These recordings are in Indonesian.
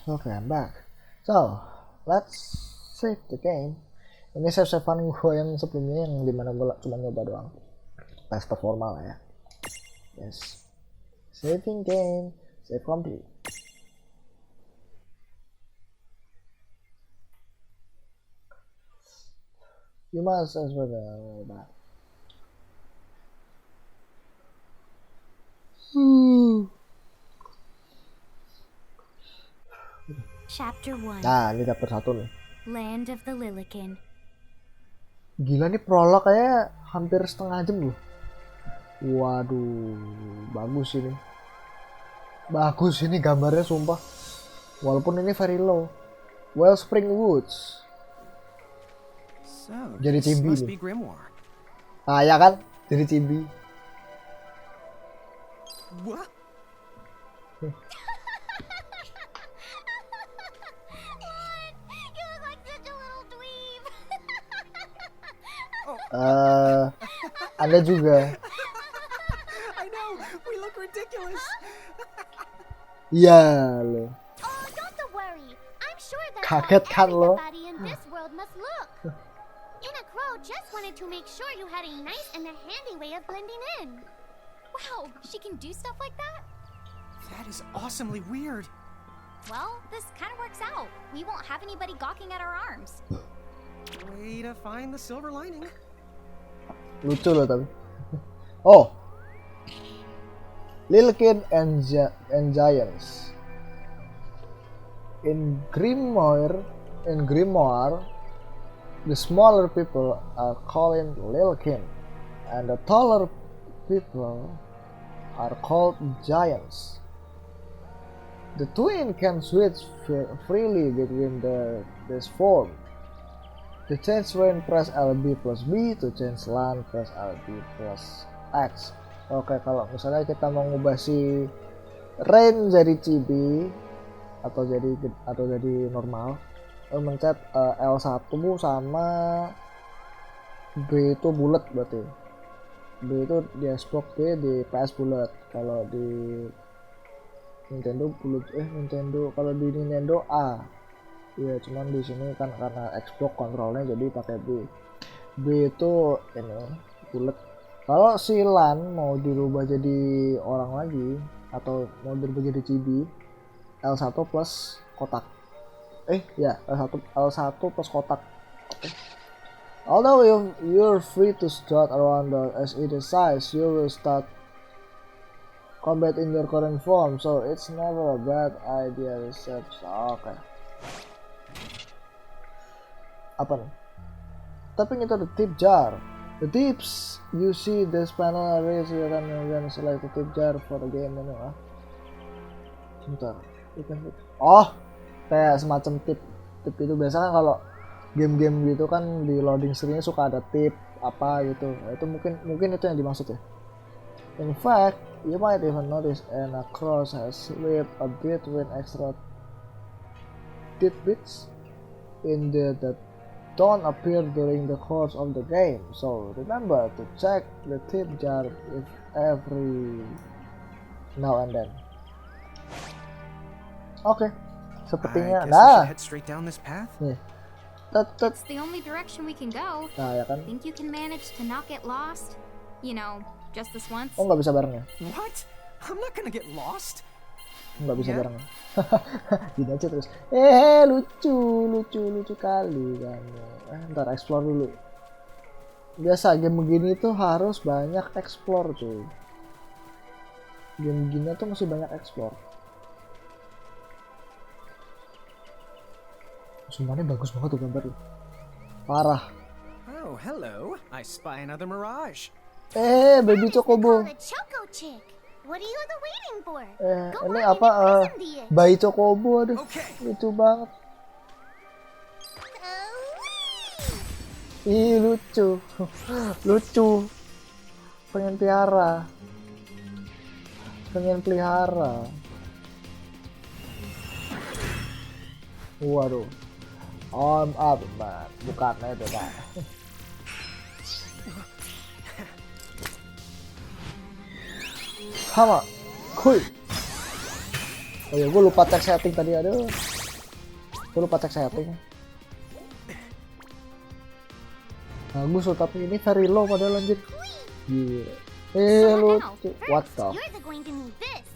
Okay, I'm back. So, let's save the game. Ini save-savean gue yang sebelumnya yang dimana gue cuma nyoba doang. Tes formal ya. Yes. Saving game. Save complete. You must as well that. Chapter 1. Nah, ini dapet satu nih. Land of the Lilikin. Gila nih prolog kayak hampir setengah jam loh. Waduh, bagus ini. Bagus ini gambarnya sumpah. Walaupun ini very low. Wellspring Woods. So, Jadi this chibi must nih. be Grimoire. Ah ya kan? Jadi chibi. What? You look like such a little dweeb. Anda juga. I know, we look ridiculous. Iya lo. Oh, don't worry. I'm sure that's Kaget kan lo? everybody in this world must look. Inna Crow just wanted to make sure you had a nice and a handy way of blending in. Wow, she can do stuff like that? That is awesomely weird. Well, this kind of works out. We won't have anybody gawking at our arms. Way to find the silver lining. Lucu loh tapi. Oh. Lilikin and Giants. In Grimoire, the smaller people are called Lilikin, and the taller people are called Giants. The twin can switch freely between this form. To change rain, press LB plus B. To change land, press LB plus X. Oke, kalau misalnya kita mau ngubah si rain jadi chibi atau jadi normal, mencet L1 sama B itu bulat berarti. B itu di Xbox, B di PS bulat. Kalau di Nintendo bulat, kalau di Nintendo A. Ya, cuman di sini kan karena Xbox kontrolnya jadi pakai B. B itu ini bulat. Kalau si Lan mau dirubah jadi orang lagi atau mau dirubah jadi chibi, L1 plus kotak. L1 plus kotak. Okay. Although you're free to start around as either size, you will start combat in your current form, so it's never a bad idea to set. Okay. Apa nih? Tapping into the tip jar. The tips you see this panel raise you can select the tip jar for the game menu. Sebentar. Oh, kayak semacam tip itu biasa kan kalau game-game gitu kan di loading screen suka ada tip apa gitu. Itu mungkin itu yang dimaksud ya. In fact, you might even notice an cross has slipped a bit with extra tidbits in there that don't appear during the course of the game. So remember to check the tip jar if every now and then. Oke, sepertinya head straight down this path. Nih. That's the only direction we can go. Nah, ya kan? Think you can manage to not get lost? You know, just this once. Oh, nggak bisa bareng ya? What? I'm not gonna get lost. Nggak bisa Ya. bareng ya? Gini aja terus. Lucu kali kamu. Ntar explore dulu. Biasa game begini tuh harus banyak explore cuy. Game begini tuh mesti banyak explore. Semuanya bagus banget tuh gambarnya. Parah. Oh, hello. I spy another mirage. Baby Chocobo. The Choco Chick. What are you waiting for? Ini apa? Bayi Chocobo, aduh. Okay. Lucu banget. Ih, lucu. Lucu. Pengen pelihara. Waduh. On up, man. Bukan itu, Pak. Sama. Kuy. Oh ya, gue lupa cek setting tadi, aduh. Gue lupa cek setting. Bagus loh, tapi ini very low padahal anjir. Gila. So now, What first, the? you're going to need this.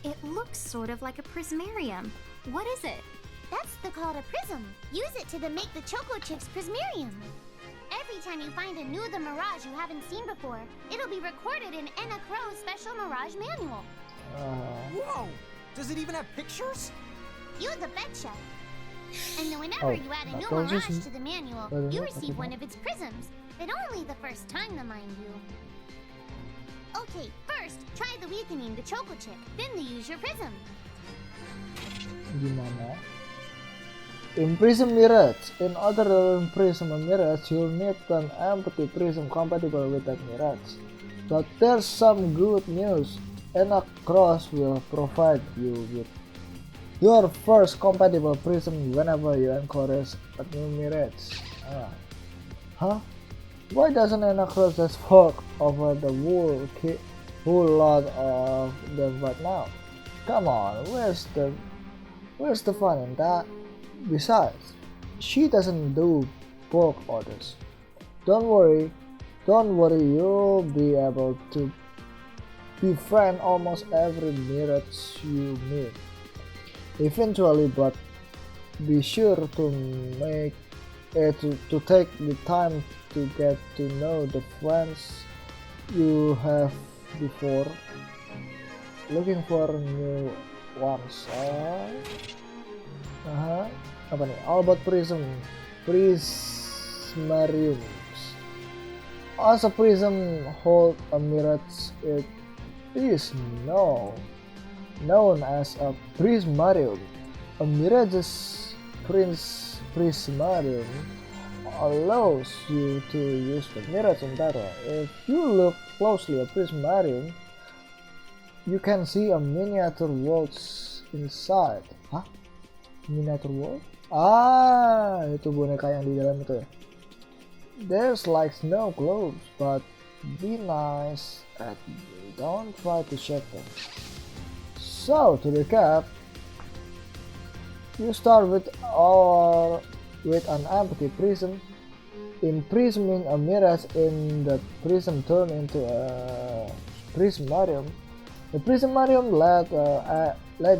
It looks sort of like a prismarium. What is it? That's called a prism. Use it to make the Choco Chicks prismarium. Every time you find a new The Mirage you haven't seen before, it'll be recorded in Enna Crow's special Mirage manual. Whoa! Does it even have pictures? You the betcha. And whenever you add a new Mirage to the manual, you receive one of its prisms. But only the first time, mind you. Okay, first, try the weakening the Choco Chick, then use your prism. Gimana? Imprism mirage. In order to imprism a mirage, you'll need an empty prism compatible with that mirage. But there's some good news. Enna Cross will provide you with your first compatible prism whenever you encourage a new mirage. Huh? Why doesn't Enna Cross just fork over the whole lot of them right now? Come on, where's the fun in that? Besides, she doesn't do bulk orders. Don't worry, you'll be able to befriend almost every mirage you meet. Eventually, but be sure to take the time to get to know the friends you have before looking for new ones. Apa nih? All about prismariums. As a prism hold a mirage, it is known as a prismarium. A mirage's prismarium allows you to use the mirage in battle. If you look closely at prismarium, you can see a miniature world inside. Hah? Miniature world? Itu boneka yang di dalam itu ya. There's like snow globes, but be nice and don't try to shake them. So to recap, you start with an empty prism. Imprisming a mirage in the prism turn into a prismarium. The prismarium let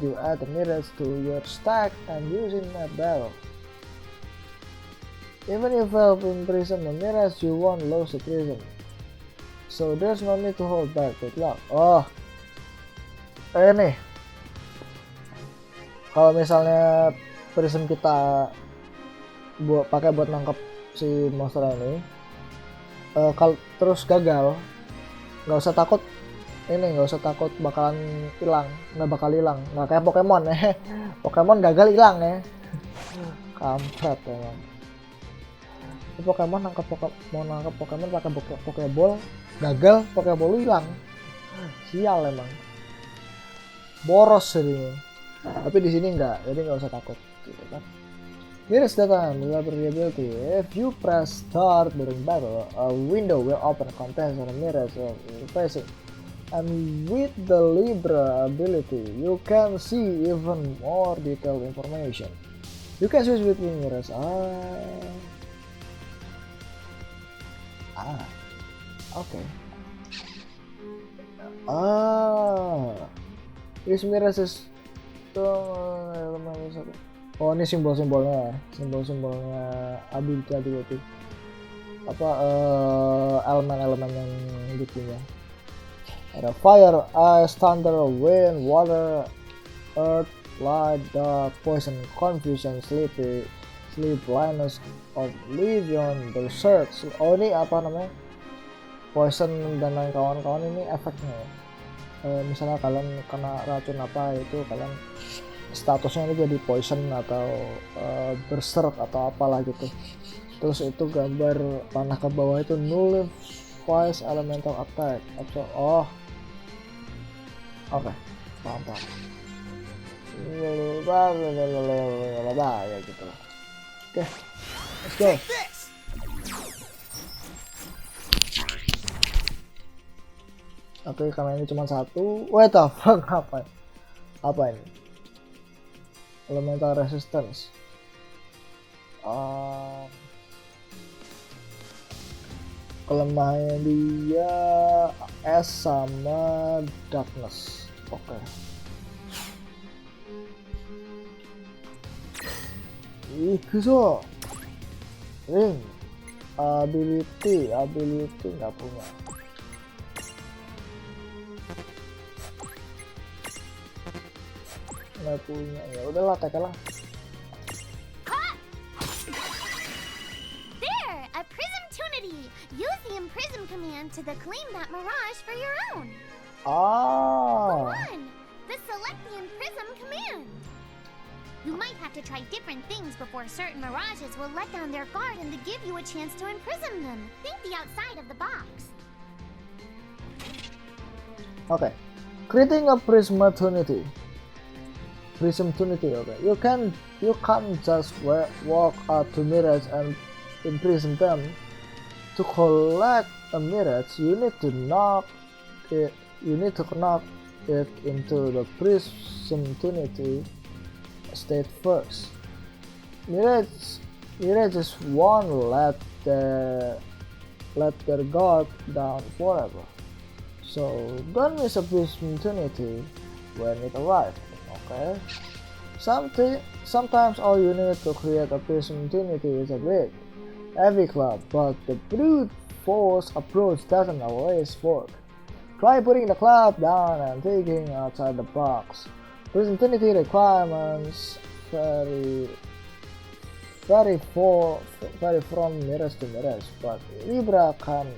you add the mirrors to your stack and use in a battle. Even if you imprison the mirrors, you won't lose the prism. So there's no need to hold back. Good luck. Nih. Kalau misalnya prism kita pakai buat nangkep si monster ini, kalau terus gagal, nggak usah takut bakalan hilang, nggak kayak Pokemon ya. Pokemon gagal hilang ya, kampret emang. Pokemon nangkep Pokemon pakai Pokeball, gagal Pokeball hilang, sial emang, boros jadinya. Tapi di sini enggak, jadi nggak usah takut gitu kan. Here's the time, reliability. If you press start during battle, a window will open contains on the mirrors of facing. And with the Libra ability, you can see even more detailed information. You can switch between mirrors. Okay. This mirrors is oh, ini simbol-simbolnya ability. Elemen-elemen yang gitu ya. Ada fire, ice, thunder, wind, water, earth, light, dark, poison, confusion, sleep, blindness, oblivion, berserk. Oh, ini apa namanya? Poison dan lain kawan-kawan, ini efeknya ya. Misalnya kalian kena racun apa, itu kalian statusnya ini jadi poison atau berserk atau apalah gitu. Terus itu gambar panah ke bawah itu nullifies elemental attack. Oke, paham. Ya gitu lah. Oke, let's go. Oke, karena ini cuma satu. Wait, apa ini? elemental resistance. Kelemahannya dia S sama darkness. Oke. Bisa. Ring. Ability nggak punya. Ya udahlah, tekan lah. There, a prism tunity. Use the imprism command to claim that mirage for your own. Ah. The select the imprism command. You might have to try different things before certain mirages will let down their guard and to give you a chance to imprism them. Think the outside of the box. Okay. Creating a prism tunity. Okay. You can't just walk up to mirage and imprison them. To collect a mirage, you need to knock it into the prism tunity state first. Mirages won't let their guard down forever. So don't miss a prism tunity when it arrives. Okay. Sometimes all you need to create a prism tunity is a big, heavy club, but the brute force approach doesn't always work. Try putting the club down and thinking outside the box. Prism tunity requirements vary from mirage to mirage, but Libra can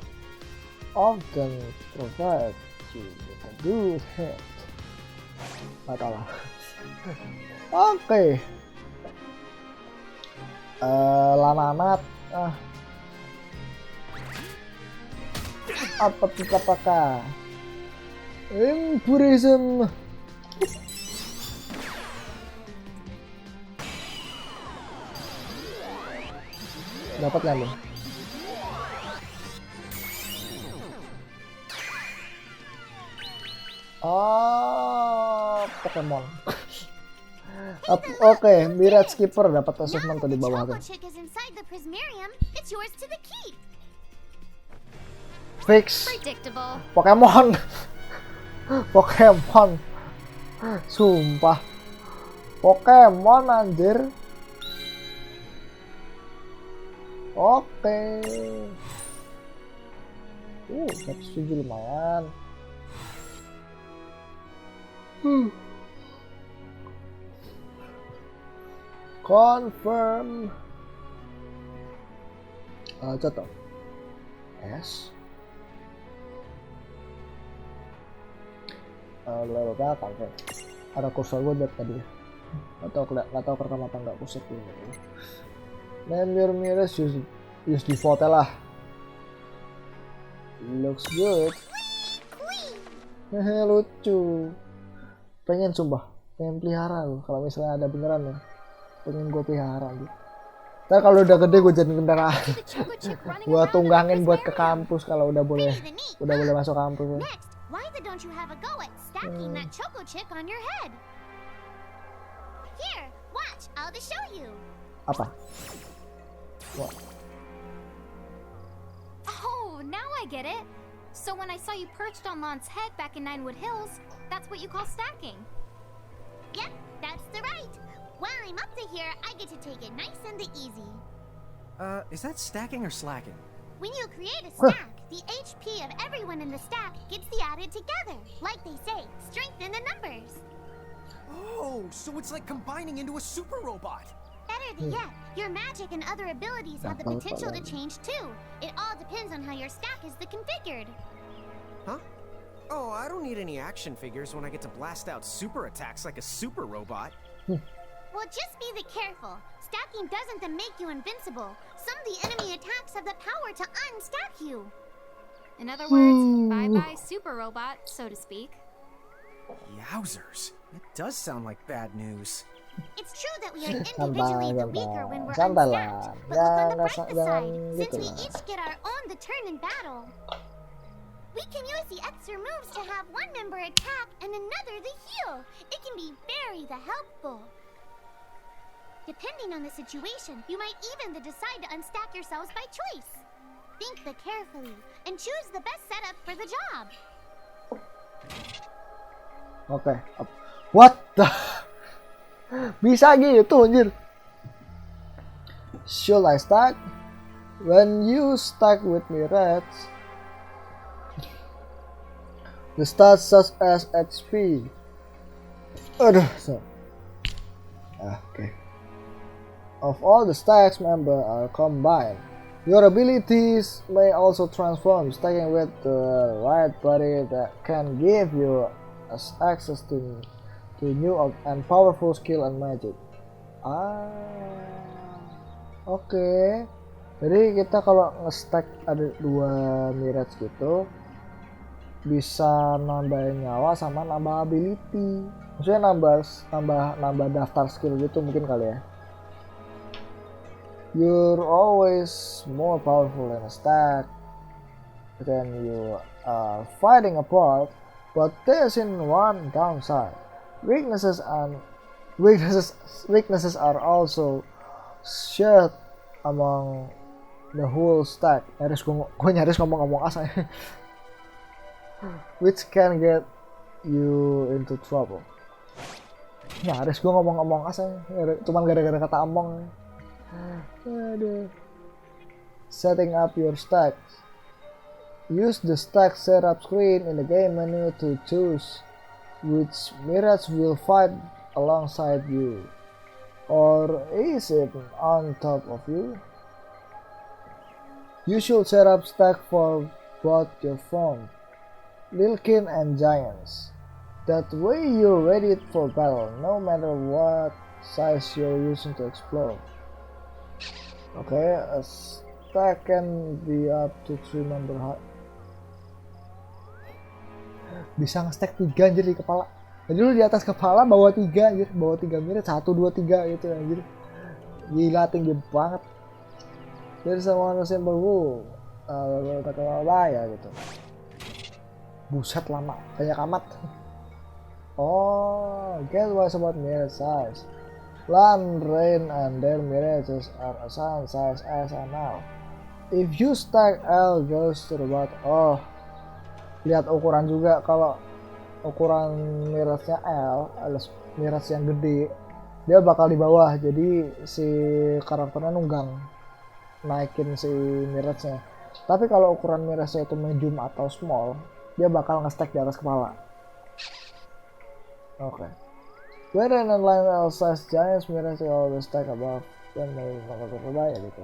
often provide you with a good hint. Matalah. Oke. Lama amat. Apakah Imprism? Dapat nggak nih? Oh, Pokemon. Oke, Mirage Keeper dapat achievement tuh di bawah tuh. Fix. Pokemon. Pokemon. Sumpah. Pokemon anjir. Oke. 107 lumayan. Confirm. Jatuh. S. Level berapa kan? Ada kursor gue liat tadi. Nggak tahu pertama apa nggak kursor gue. Name your mirrors, use default lah. Looks good. Hehe, lucu. Pengen sumpah, pengen pelihara loh. Kalau misalnya ada beneran ya, pengen gue pelihara gitu. Ntar kalau udah gede gue jadi kendaraan. Gue tunggangin buat ke kampus kalau udah boleh masuk kampus ya. Why don't you have a go at stacking that choco chick on your head? Here, watch. I'll just show you. Apa? What? Oh, now I get it. So when I saw you perched on Lon's head back in Ninewood Hills, that's what you call stacking. Yep, that's the right. While I'm up to here, I get to take it nice and easy. Is that stacking or slacking? When you create a stack, the HP of everyone in the stack gets added together. Like they say, strengthen the numbers. Oh, so it's like combining into a super robot. Better than yet, your magic and other abilities have the potential to change too. It all depends on how your stack is configured. Huh? Oh, I don't need any action figures when I get to blast out super attacks like a super robot. Well, just be careful. Stacking doesn't make you invincible. Some of the enemy attacks have the power to unstack you. In other words, bye-bye super robot, so to speak. Yowzers. It does sound like bad news. It's true that we are individually the weaker when we're unstacked, but look on the bright side. Since we each get our own turn in battle, we can use the extra moves to have one member attack and another the heal. It can be very helpful. Depending on the situation, you might even decide to unstack yourselves by choice. Think carefully and choose the best setup for the job. Oke. What the? Bisa gitu anjir. Should I stack? When you stack with mirrors, the stats such as HP. Aduh, so. Okay. Of all the stacks members are combined, your abilities may also transform. Stacking with the right body that can give you access to new and powerful skill and magic. Oke. Jadi kita kalau nge-stack ada 2 mirage gitu bisa nambahin nyawa sama nambah ability. Maksudnya nambah daftar skill gitu mungkin kali ya. You're always more powerful than a stack. Then you are fighting apart, but there's in one downside. Weaknesses are also shared among the whole stack. Gue nyaris ngomong asal. Which can get you into trouble. Nyaris gue ngomong asal. Cuman gara-gara kata omong. Aduh. Setting up your stacks. Use the stack setup screen in the game menu to choose which mirrors will fight alongside you. Or is it on top of you? You should set up stack for both your form, Lilkin and Giants. That way you're ready for battle, no matter what size you're using to explore. Okay, a stack can be up to 3 member high. Bisa nge-stack 3 anjir di kepala. Jadi lu di atas kepala bawa 3 anjir, bawa 3 mirror 1 2 3 gitu anjir. Gila tinggi banget. There's someone simple rule. Ya gitu. Buset lama, banyak amat. Oh, get wise about mirror size. Land, rain, and their mirrors are assigned size S and L. If you stack L goes to the bottom. Oh, lihat ukuran juga. Kalau ukuran mirrorsnya L, mirrors yang gede, dia bakal di bawah. Jadi si karakternya nunggang naikin si mirrorsnya. Tapi kalau ukuran mirrorsnya itu medium atau small, dia bakal nge-stack di atas kepala. Oke. Whether an line L size giants mirrors always stack above dan ya gitu.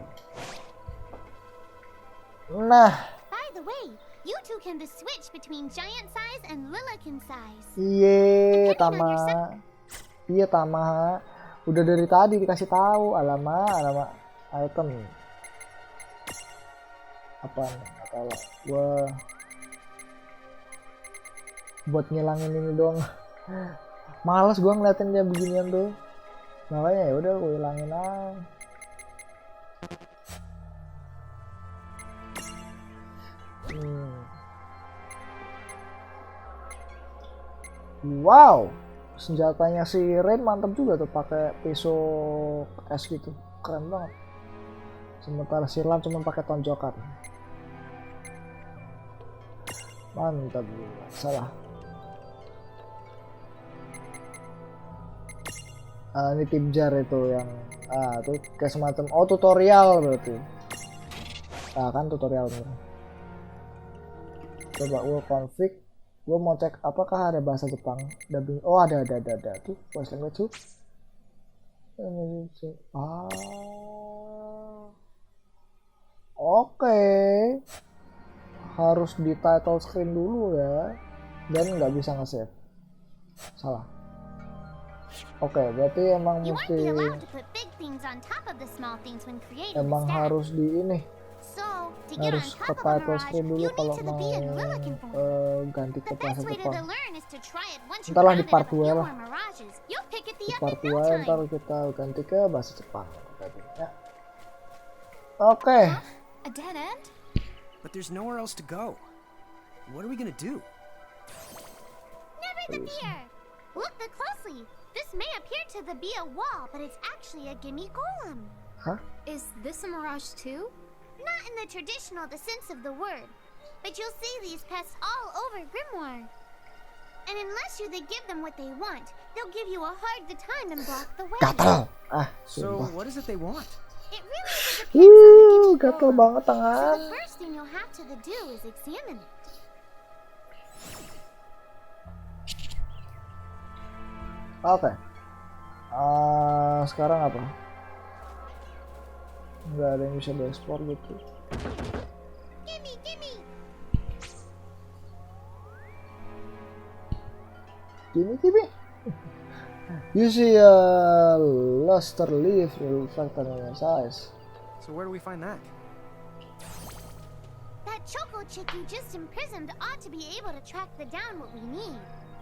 Nah. By the way, you two can switch between giant size and Lillikin size. Iya, Tama. Udah dari tadi dikasih tahu. Alamak item. Apa nih? Atau gua buat ngilangin ini dong. Males gua ngeliatin dia beginian tuh. Makanya ya udah gua hilangin aja. Wow, senjatanya si Rain mantap juga tuh, pakai pisau es gitu, keren banget. Sementara si Lan cuma pakai tonjokan. Mantap juga, salah. Ini tim jar itu yang tuh kayak semacam tutorial berarti. Kan tutorial nih. Coba gua config. Gue mau cek apakah ada bahasa Jepang dubbing. Oh ada tuh voice language tuh. Oke. Harus di title screen dulu ya, dan nggak bisa nge-save. Salah. Oke, berarti emang mesti harus di ini. Harus ke title screen dulu kalau mau ganti ke bahasa Jepang. Entahlah di part 2 lah. Di part 2 ntar kita ganti ke bahasa Jepang. Ya. Oke. But there's nowhere else to go. What are we gonna do? Never the fear. Look closely. This may appear to be a wall, but it's actually a gimme golem. Hah? Is this a mirage too? Not in the traditional sense of the word, but you'll see these pests all over Grimoire. And unless you give them what they want, they'll give you a hard time and block the way. Gatal. So, Sumpah. what is it they want? It really depends on the gimme Gatal golem. banget So tangan. the first thing you'll have to do is examine it. Oke. Sekarang apa? Nggak ada yang bisa diekspor gitu. Gimme, gimme. Gini. You see a luster leaf reflected on your size. So where do we find that? That choco chick you just imprisoned ought to be able to track down what we need.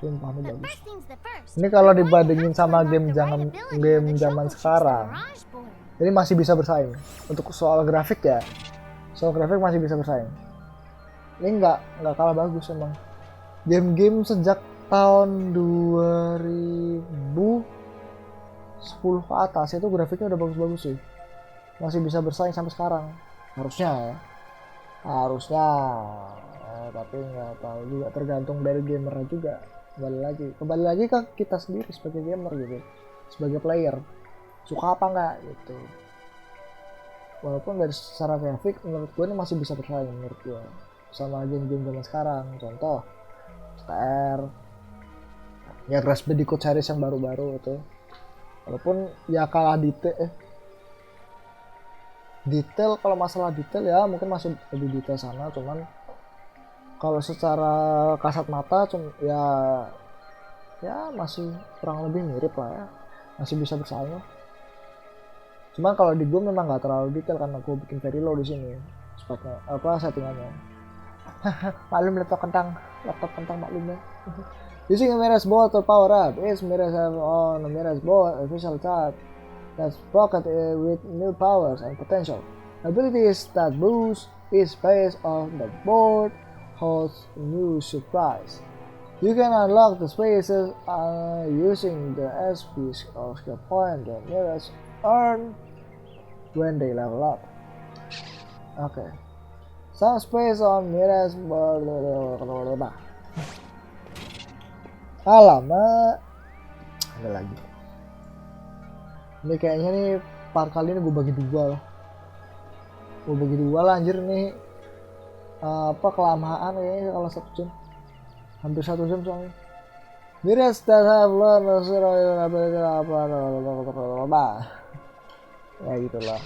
Sumpah ini But bagus. first things the first. Ini kalau we're going to dibandingin have to sama unlock game the zaman right ability of the zaman choco chicks sekarang, Mirage board. ini masih bisa bersaing. Untuk soal grafik ya, soal grafik masih bisa bersaing. Ini nggak kalah bagus emang. Game-game sejak tahun 2010 ke atas itu grafiknya udah bagus-bagus sih. Masih bisa bersaing sampai sekarang. Harusnya ya. Harusnya. Tapi nggak tahu juga, tergantung dari gamer juga. Kembali lagi ke kita sendiri sebagai gamer gitu. Sebagai player. Suka apa nggak gitu. Walaupun dari secara grafik menurut gue ini masih bisa bersaing menurut gue sama game-game zaman sekarang. Contoh STR ya, Crash Bandicoot series yang baru-baru itu, walaupun ya kalah detail kalau masalah detail ya mungkin masih lebih detail sana, cuman kalau secara kasat mata ya masih kurang lebih mirip lah ya, masih bisa bersaing lah. Cuman kalau di gue memang nggak terlalu detail karena gue bikin very low di sini speknya, settingannya. Maklum laptop kentang maklumnya. Using a Mirage board to power up is Mirage on a Mirage board official chart that's pocket with new powers and potential. Abilities that boost its space on the board holds new surprise. You can unlock the spaces using the SP of skill point that Mirage earn when they level up. Okay. Some space on Mirage board. Alamak, ada lagi. Ini kayaknya nih part kali ini gue bagi dua lah anjir nih. Kelamaan kayaknya kalau 1 jam, hampir 1 jam soalnya. Mirage that have learned ya gitulah.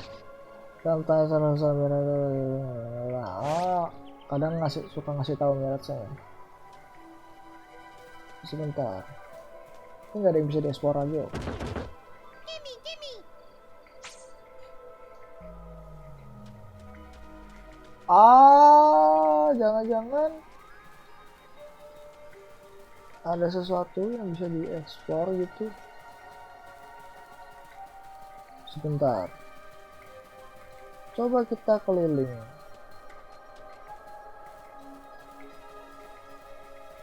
Sometimes kadang suka ngasih tahu Mirage saya. Sebentar, ini nggak ada yang bisa diekspor lagi ya. Gimme. Jangan-jangan ada sesuatu yang bisa diekspor gitu. Sebentar, coba kita keliling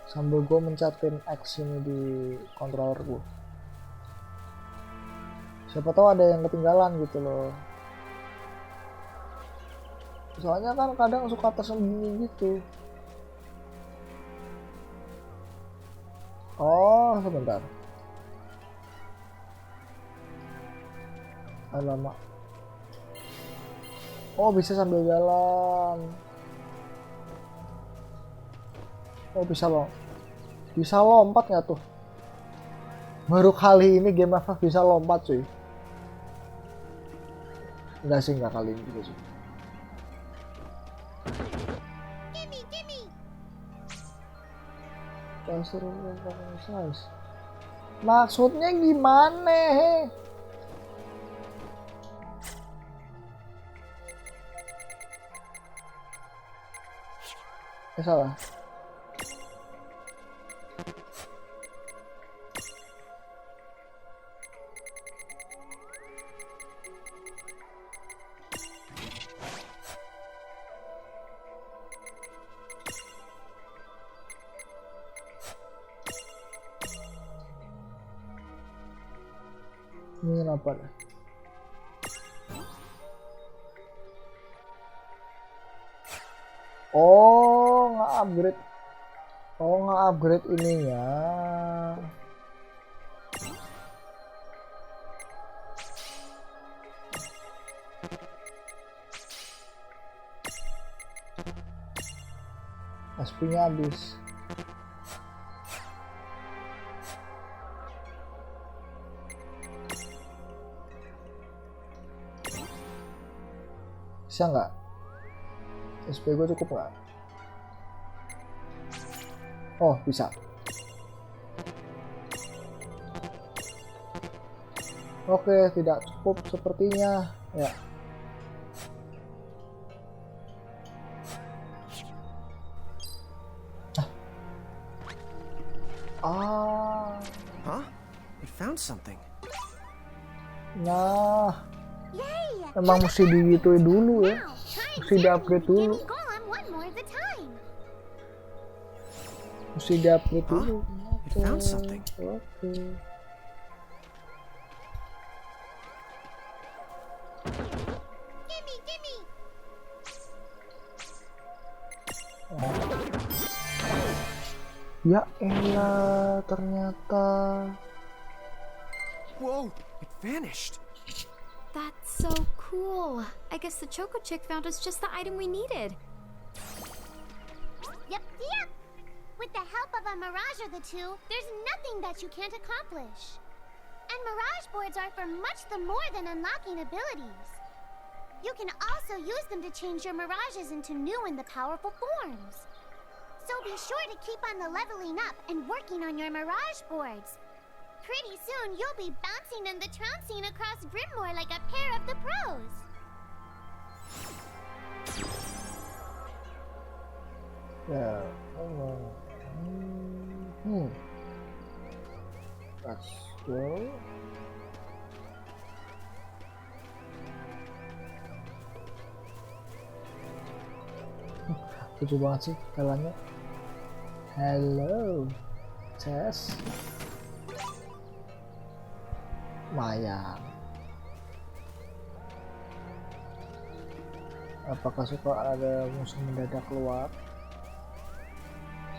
sambil gue mencatin X ini di controller gue. Siapa tahu ada yang ketinggalan gitu loh. Soalnya kan kadang suka tersembunyi gitu. Oh, sebentar. Alamak. Oh, bisa sambil jalan. Oh, bisa loh. Bisa lompat nggak tuh? Baru kali ini game FF bisa lompat cuy. Enggak sih, enggak kali ini juga sih. Gimme. Maksudnya gimana? Salah. penginapan. Oh, nge-upgrade. Oh, nge-upgrade ininya. SP-nya habis. Bisa nggak? SP gue cukup nggak? Oh, bisa. Oke, tidak cukup sepertinya. Ya. Huh? We found something. Nah, Yay! emang mesti digituin dulu ya. Now, try and Mesti di-upgrade gimme dulu. golem one more at a time. Mesti di-upgrade Huh? dulu. We found something. Oke. Gimme! Ya elah, ternyata. Whoa! It vanished. That's so cool. I guess the Choco Chick found us just the item we needed. Yep. With the help of a Mirage or the two, there's nothing that you can't accomplish. And Mirage boards are for much the more than unlocking abilities. You can also use them to change your Mirages into new and the powerful forms. So be sure to keep on the leveling up and working on your Mirage boards. Pretty soon you'll be bouncing and the trouncing across Brimmore like a pair of the pros. Ya. Let's go. Lucu banget sih kaliannya. Hello, Chess. Lumayan. Apakah suka ada musuh mendadak keluar?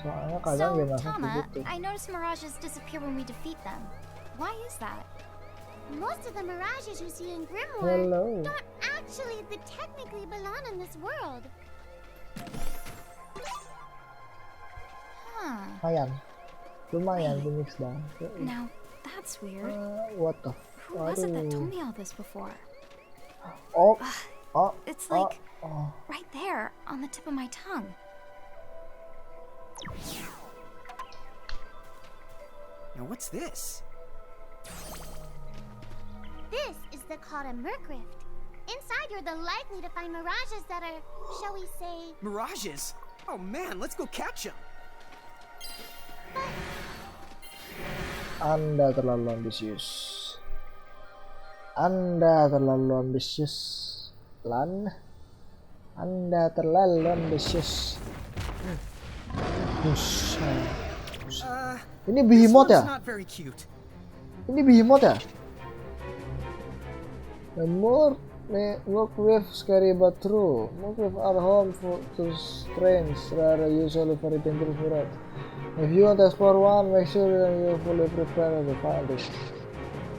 Soalnya kadang So, dia masuk Tama, begitu. I noticed mirages disappear when we defeat them. Why is that? Most of the Mirages you see in Grimoire Hello. don't actually technically belong in this world. Huh. Lumayan di mix down. Now, that's weird. What the Who was it that told me all this before? Oh, It's like oh. right there on the tip of my tongue. Now what's this? This is called a Mercrift. Inside, you're the likely to find Mirages that are, shall we say... Mirages? Oh man, let's go catch them. Anda terlalu ambisius. Anda terlalu ambisius. Anda terlalu ambisius. Ini behemoth ya? Not very cute. Ini behemoth ya? The more work with scary but true. Work with are home to strange, rare, usually very dangerous birds. If you want to explore one, make sure that you're fully prepared to find it.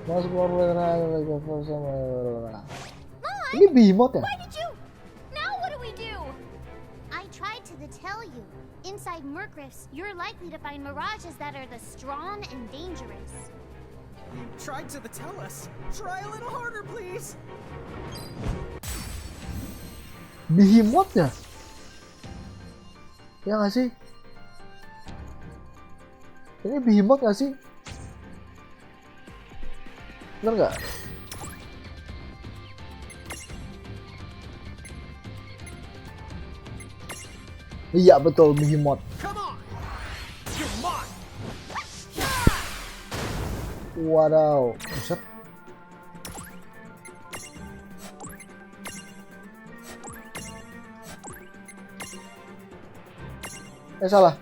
Most more with like a person. Ini behemoth ya? Why did you... Now what do we do? I tried to tell you. Inside Mercrifts, you're likely to find Mirages that are the strong and dangerous. You tried to tell us. Try a little harder, please. Behemoth ya? Ya nggak sih? Ini behemoth nggak sih? Bener nggak? Iya betul, behemoth. Come on. You're mine. Wadaw, buset. Salah.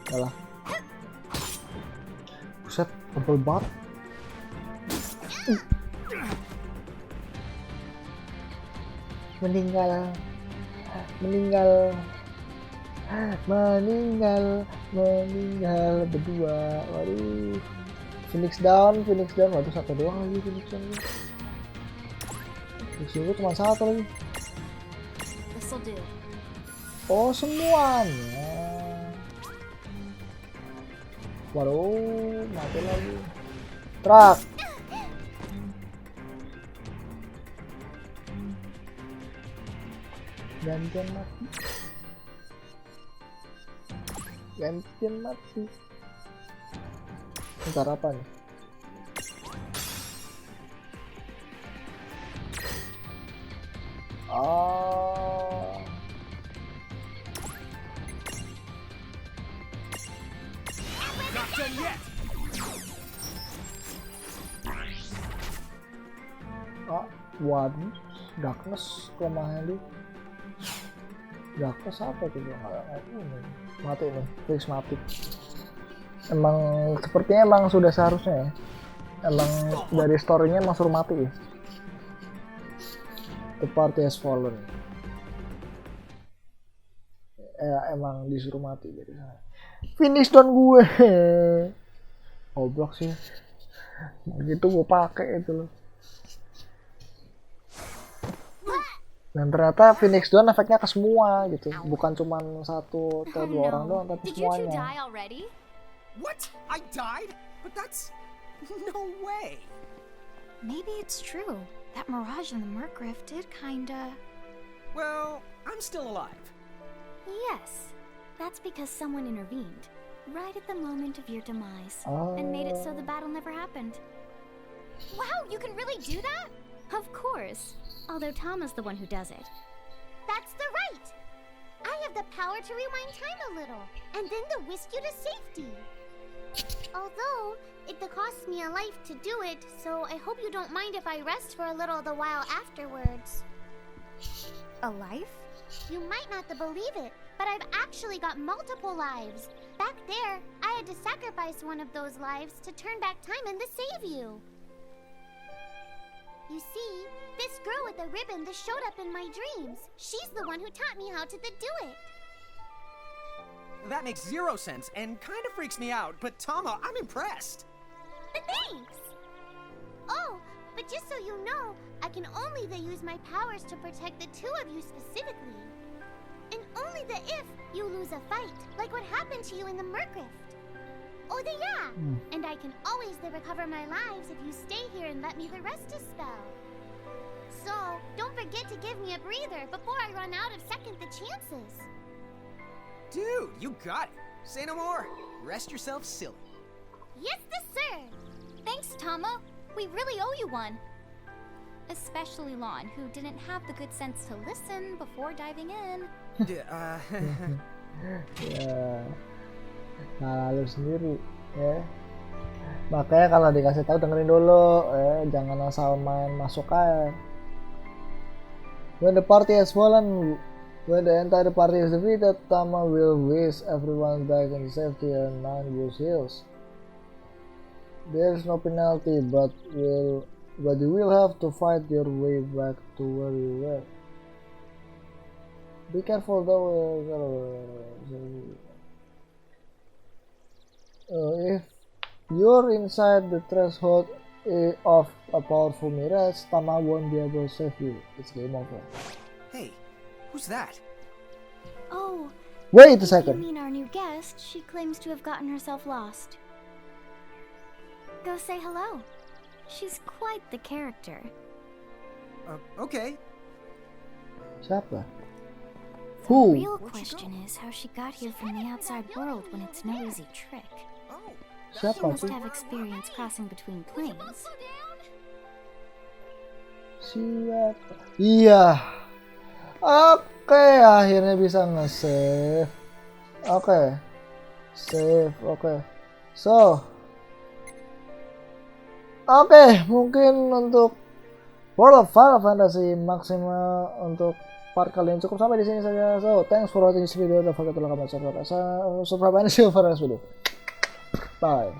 Salah. Buset, tebel banget. Meninggal berdua. Waduh, Phoenix down. Waduh, satu doang lagi Phoenix down. Disuruh cuma satu lagi. Oh, semuanya. Waduh, mati lagi. Truk. Gantian mati. Ntar apa nih? Oh. Not done yet. Ah, waduh, darkness kelemahan dia. Darkness apa itu? Mati nih, fix mati. Emang sepertinya emang sudah seharusnya ya. Emang dari storynya emang suruh mati ya. The party has fallen. Emang disuruh mati dari sana. Finish down gue. Goblok sih. Begitu gue pakai itu loh. Dan ternyata Phoenix down efeknya ke semua gitu, bukan cuma satu atau dua orang doang, tapi semuanya. What? I died? But that's no way. Maybe it's true. That mirage in the Murkriff did kinda. Well, I'm still alive. Yes, that's because someone intervened right at the moment of your demise and made it so the battle never happened. Wow, you can really do that? Of course. Although Tama's the one who does it. That's the right! I have the power to rewind time a little, and then to whisk you to safety. Although, it costs me a life to do it, so I hope you don't mind if I rest for a little the while afterwards. A life? You might not believe it, but I've actually got multiple lives. Back there, I had to sacrifice one of those lives to turn back time and to save you. You see, this girl with the ribbon that showed up in my dreams, she's the one who taught me how to do it. That makes zero sense and kind of freaks me out, but Tama, I'm impressed. Thanks! Oh, but just so you know, I can only use my powers to protect the two of you specifically. And only if you lose a fight, like what happened to you in the Murkriff. Oh, yeah! And I can always recover my lives if you stay here and let me rest a spell. So, don't forget to give me a breather before I run out of second chances. Dude, you got it. Say no more. Rest yourself silly. Yes, sir! Thanks, Tama. We really owe you one. Especially Lon, who didn't have the good sense to listen before diving in. Ya, nah lu sendiri ya. Makanya kalau dikasih tahu dengerin dulu, jangan asal main masuk aja. When the party has fallen, when the entire party is defeated, Tama will whisk everyone back in safety and Nine Hills. There is no penalty, but you will have to fight your way back to where you were. Be careful though. If you're inside the threshold of a powerful mirage, Tama won't be able to save you. It's game over. Hey, who's that? Oh, Wait a you second. mean our new guest? She claims to have gotten herself lost. Go say hello. She's quite the character. Okay. Siapa? The Who? real question is how she got here from the outside world when it's no easy trick. Oh, You Siapa must tuh? have experience crossing between planes. Siapa? Iya. Oke, akhirnya bisa nge-save. Oke. Save, oke. So. Oke, mungkin untuk World of Final Fantasy maksimal untuk part kali ini cukup sampai di sini saja. So, thanks for watching this video. Don't forget to like, comment, subscribe, and see you for the next video. Bye.